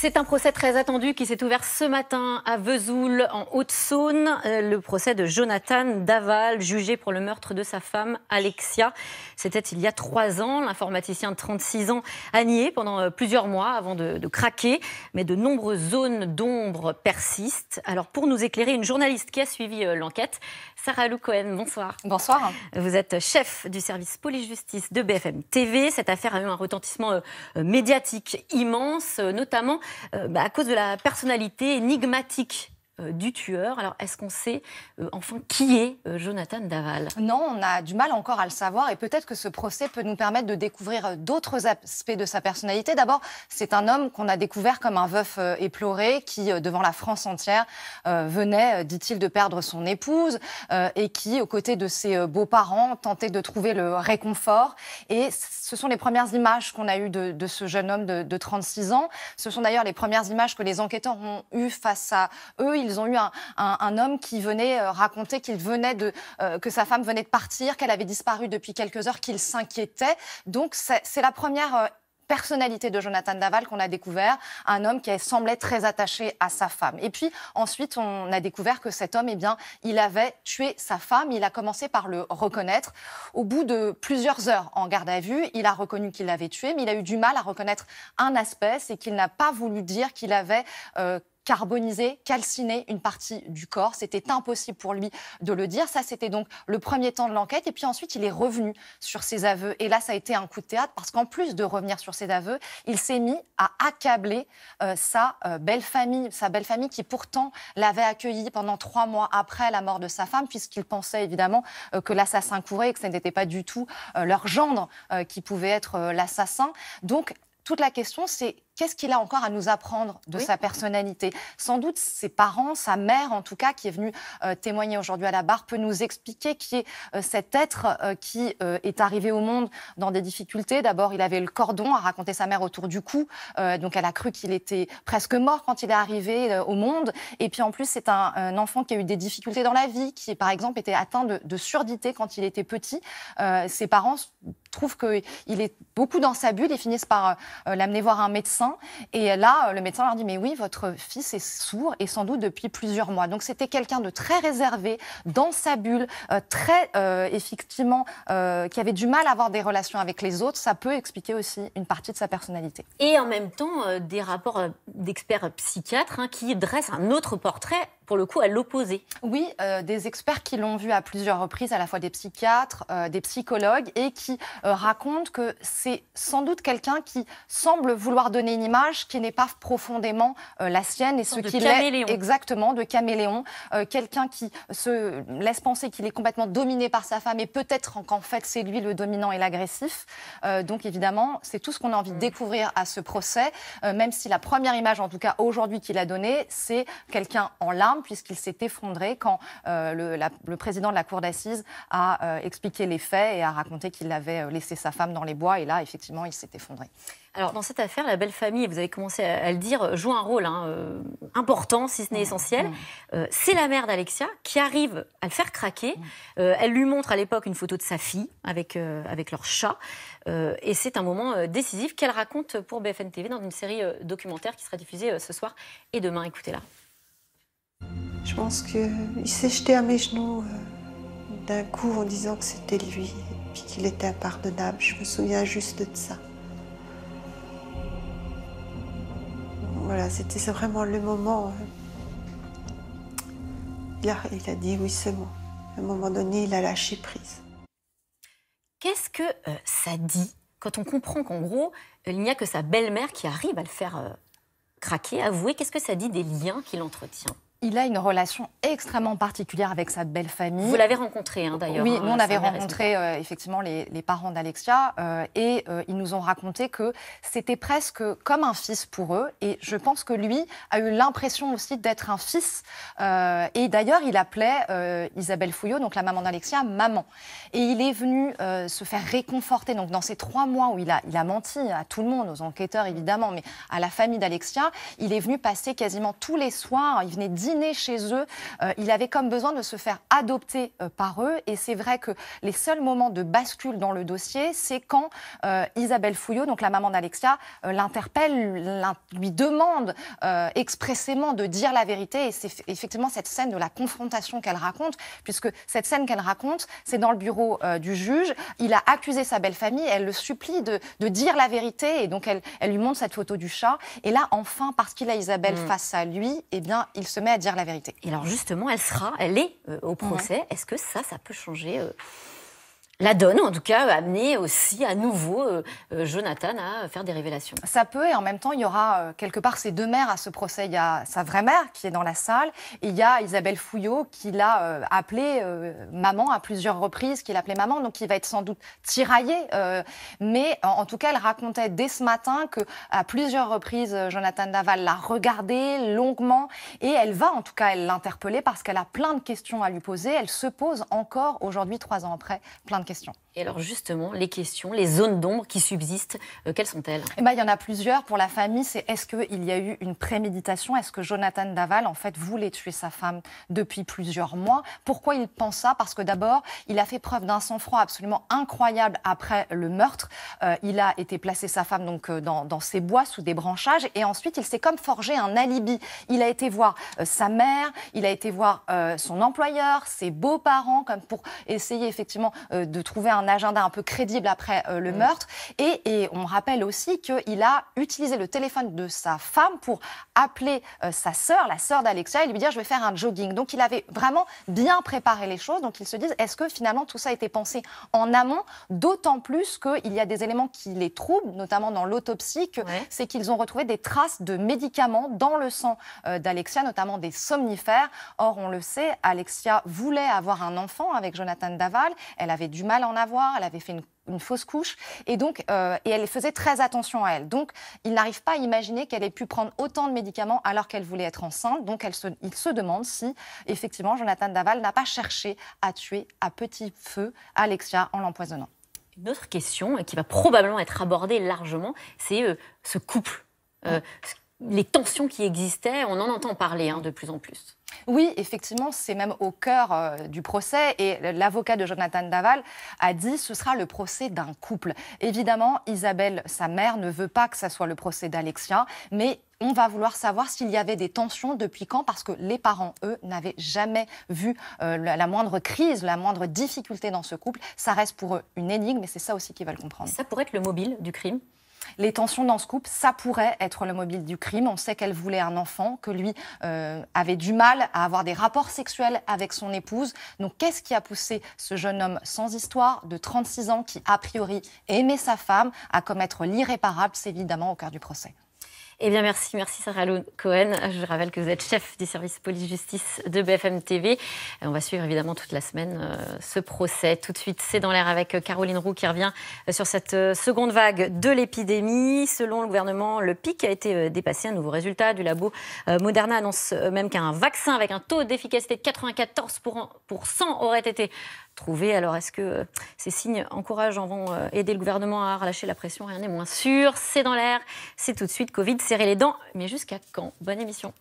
C'est un procès très attendu qui s'est ouvert ce matin à Vesoul, en Haute-Saône. Le procès de Jonathan Daval, jugé pour le meurtre de sa femme, Alexia. C'était il y a 3 ans. L'informaticien de 36 ans a nié pendant plusieurs mois avant de craquer. Mais de nombreuses zones d'ombre persistent. Alors, pour nous éclairer, une journaliste qui a suivi l'enquête, Sarah Lou Cohen, bonsoir. Bonsoir. Vous êtes chef du service police-justice de BFM TV. Cette affaire a eu un retentissement médiatique immense, notamment à cause de la personnalité énigmatique du tueur. Alors, est-ce qu'on sait enfin qui est Jonathan Daval? Non, on a du mal encore à le savoir et peut-être que ce procès peut nous permettre de découvrir d'autres aspects de sa personnalité. D'abord, c'est un homme qu'on a découvert comme un veuf éploré qui, devant la France entière, venait, dit-il, de perdre son épouse et qui, aux côtés de ses beaux-parents, tentait de trouver le réconfort. Et ce sont les premières images qu'on a eues de ce jeune homme de 36 ans. Ce sont d'ailleurs les premières images que les enquêteurs ont eues face à eux. Ils ont eu un homme qui venait raconter que sa femme venait de partir, qu'elle avait disparu depuis quelques heures, qu'il s'inquiétait. Donc c'est la première personnalité de Jonathan Daval qu'on a découvert, un homme qui semblait très attaché à sa femme. Et puis ensuite, on a découvert que cet homme, il avait tué sa femme. Il a commencé par le reconnaître. Au bout de plusieurs heures en garde à vue, il a reconnu qu'il l'avait tué, mais il a eu du mal à reconnaître un aspect, c'est qu'il n'a pas voulu dire qu'il avait carbonisé, calciné une partie du corps. C'était impossible pour lui de le dire. Ça, c'était donc le premier temps de l'enquête. Et puis ensuite, il est revenu sur ses aveux. Et là, ça a été un coup de théâtre parce qu'en plus de revenir sur ses aveux, il s'est mis à accabler sa belle famille qui pourtant l'avait accueilli pendant 3 mois après la mort de sa femme, puisqu'il pensait évidemment que l'assassin courait et que ce n'était pas du tout leur gendre qui pouvait être l'assassin. Donc, toute la question, c'est qu'est-ce qu'il a encore à nous apprendre de sa personnalité? Sans doute, ses parents, sa mère en tout cas, qui est venue témoigner aujourd'hui à la barre, peut nous expliquer qui est cet être qui est arrivé au monde dans des difficultés. D'abord, il avait le cordon, a raconté sa mère autour du cou, donc elle a cru qu'il était presque mort quand il est arrivé au monde. Et puis en plus, c'est un enfant qui a eu des difficultés dans la vie, qui par exemple était atteint de surdité quand il était petit. Ses parents trouvent qu'il est beaucoup dans sa bulle et finissent par l'amener voir un médecin. Et là, le médecin leur dit « Mais oui, votre fils est sourd et sans doute depuis plusieurs mois. » Donc c'était quelqu'un de très réservé, dans sa bulle, très effectivement, qui avait du mal à avoir des relations avec les autres. Ça peut expliquer aussi une partie de sa personnalité. Et en même temps, des rapports d'experts psychiatres qui dressent un autre portrait, pour le coup, à l'opposé. Oui, des experts qui l'ont vu à plusieurs reprises, à la fois des psychiatres, des psychologues, et qui racontent que c'est sans doute quelqu'un qui semble vouloir donner une image qui n'est pas profondément la sienne et ce qu'il est exactement de caméléon, quelqu'un qui se laisse penser qu'il est complètement dominé par sa femme et peut-être qu'en fait c'est lui le dominant et l'agressif. Donc évidemment, c'est tout ce qu'on a envie de découvrir à ce procès, même si la première image, en tout cas aujourd'hui, qu'il a donnée, c'est quelqu'un en larmes puisqu'il s'est effondré quand le président de la cour d'assises a expliqué les faits et a raconté qu'il avait laissé sa femme dans les bois et là effectivement il s'est effondré. Alors, dans cette affaire, la belle famille, vous avez commencé à le dire, joue un rôle important, si ce n'est essentiel. C'est la mère d'Alexia qui arrive à le faire craquer. Elle lui montre à l'époque une photo de sa fille avec leur chat. Et c'est un moment décisif qu'elle raconte pour BFM TV dans une série documentaire qui sera diffusée ce soir et demain. Écoutez-la. Je pense qu'il s'est jeté à mes genoux d'un coup en disant que c'était lui et puis qu'il était impardonnable. Je me souviens juste de ça. Voilà, c'était vraiment le moment. Il a dit oui, c'est bon. À un moment donné, il a lâché prise. Qu'est-ce que ça dit quand on comprend qu'en gros, il n'y a que sa belle-mère qui arrive à le faire craquer, avouer? Qu'est-ce que ça dit des liens qu'il entretient? Il a une relation extrêmement particulière avec sa belle famille. Vous l'avez rencontré d'ailleurs. Oui, nous on avait rencontré effectivement les parents d'Alexia et ils nous ont raconté que c'était presque comme un fils pour eux. Et je pense que lui a eu l'impression aussi d'être un fils. Et d'ailleurs, il appelait Isabelle Fouillot, donc la maman d'Alexia, maman. Et il est venu se faire réconforter. Donc dans ces 3 mois où il a menti à tout le monde, aux enquêteurs évidemment, mais à la famille d'Alexia, il est venu passer quasiment tous les soirs. Il venait 10 dîner chez eux. Il avait comme besoin de se faire adopter par eux. Et c'est vrai que les seuls moments de bascule dans le dossier, c'est quand Isabelle Fouillot, donc la maman d'Alexia, l'interpelle, lui demande expressément de dire la vérité. Et c'est effectivement cette scène de la confrontation qu'elle raconte, puisque cette scène qu'elle raconte, c'est dans le bureau du juge. Il a accusé sa belle famille, elle le supplie de dire la vérité, et donc elle lui montre cette photo du chat. Et là, enfin, parce qu'il a Isabelle face à lui, eh bien, il se met à dire la vérité. Et alors justement, elle est au procès. Est-ce que ça peut changer la donne, en tout cas, amener aussi à nouveau Jonathan à faire des révélations? Ça peut, et en même temps, il y aura quelque part ces deux mères à ce procès. Il y a sa vraie mère qui est dans la salle, et il y a Isabelle Fouillot qui l'a appelée maman à plusieurs reprises, qui l'appelait maman, donc il va être sans doute tiraillé. Mais en tout cas, elle racontait dès ce matin qu'à plusieurs reprises, Jonathan Daval l'a regardée longuement, et elle va en tout cas l'interpeller parce qu'elle a plein de questions à lui poser. Elle se pose encore aujourd'hui, 3 ans après, plein de questions. Et alors justement, les questions, les zones d'ombre qui subsistent, quelles sont-elles? Il y en a plusieurs. Pour la famille, c'est est-ce qu'il y a eu une préméditation? Est-ce que Jonathan Daval, en fait, voulait tuer sa femme depuis plusieurs mois? Pourquoi il pense ça? Parce que d'abord, il a fait preuve d'un sang-froid absolument incroyable après le meurtre. Il a été placé sa femme donc dans ses bois, sous des branchages, et ensuite, il s'est comme forgé un alibi. Il a été voir sa mère, il a été voir son employeur, ses beaux-parents, comme pour essayer effectivement de trouver un agenda un peu crédible après le meurtre. Et on rappelle aussi qu'il a utilisé le téléphone de sa femme pour appeler sa sœur, la sœur d'Alexia, et lui dire « je vais faire un jogging ». Donc il avait vraiment bien préparé les choses. Donc ils se disent, est-ce que finalement tout ça a été pensé en amont? D'autant plus qu'il y a des éléments qui les troublent, notamment dans l'autopsie, c'est qu'ils ont retrouvé des traces de médicaments dans le sang d'Alexia, notamment des somnifères. Or, on le sait, Alexia voulait avoir un enfant avec Jonathan Daval. Elle avait du mal à en avoir, elle avait fait une fausse couche, et donc et elle faisait très attention à elle. Donc, il n'arrive pas à imaginer qu'elle ait pu prendre autant de médicaments alors qu'elle voulait être enceinte. Donc, il se demande si, effectivement, Jonathan Daval n'a pas cherché à tuer à petit feu Alexia en l'empoisonnant. Une autre question qui va probablement être abordée largement, c'est ce couple. Les tensions qui existaient, on en entend parler de plus en plus. Oui, effectivement, c'est même au cœur du procès, et l'avocat de Jonathan Daval a dit ce sera le procès d'un couple. Évidemment, Isabelle, sa mère, ne veut pas que ça soit le procès d'Alexia, mais on va vouloir savoir s'il y avait des tensions, depuis quand, parce que les parents, eux, n'avaient jamais vu la moindre crise, la moindre difficulté dans ce couple. Ça reste pour eux une énigme, et c'est ça aussi qu'ils veulent comprendre. Ça pourrait être le mobile du crime? Les tensions dans ce couple, ça pourrait être le mobile du crime. On sait qu'elle voulait un enfant, que lui avait du mal à avoir des rapports sexuels avec son épouse. Donc, qu'est-ce qui a poussé ce jeune homme sans histoire de 36 ans qui, a priori, aimait sa femme à commettre l'irréparable? C'est évidemment au cœur du procès. Eh bien, merci Sarah Cohen. Je rappelle que vous êtes chef du service police-justice de BFM TV. On va suivre évidemment toute la semaine ce procès. Tout de suite, c'est dans l'air avec Caroline Roux qui revient sur cette seconde vague de l'épidémie. Selon le gouvernement, le pic a été dépassé. Un nouveau résultat du labo Moderna annonce même qu'un vaccin avec un taux d'efficacité de 94% aurait été trouvé. Alors, est-ce que ces signes encourageants vont aider le gouvernement à relâcher la pression? Rien n'est moins sûr. C'est dans l'air. C'est tout de suite. Covid, serrez les dents. Mais jusqu'à quand? Bonne émission.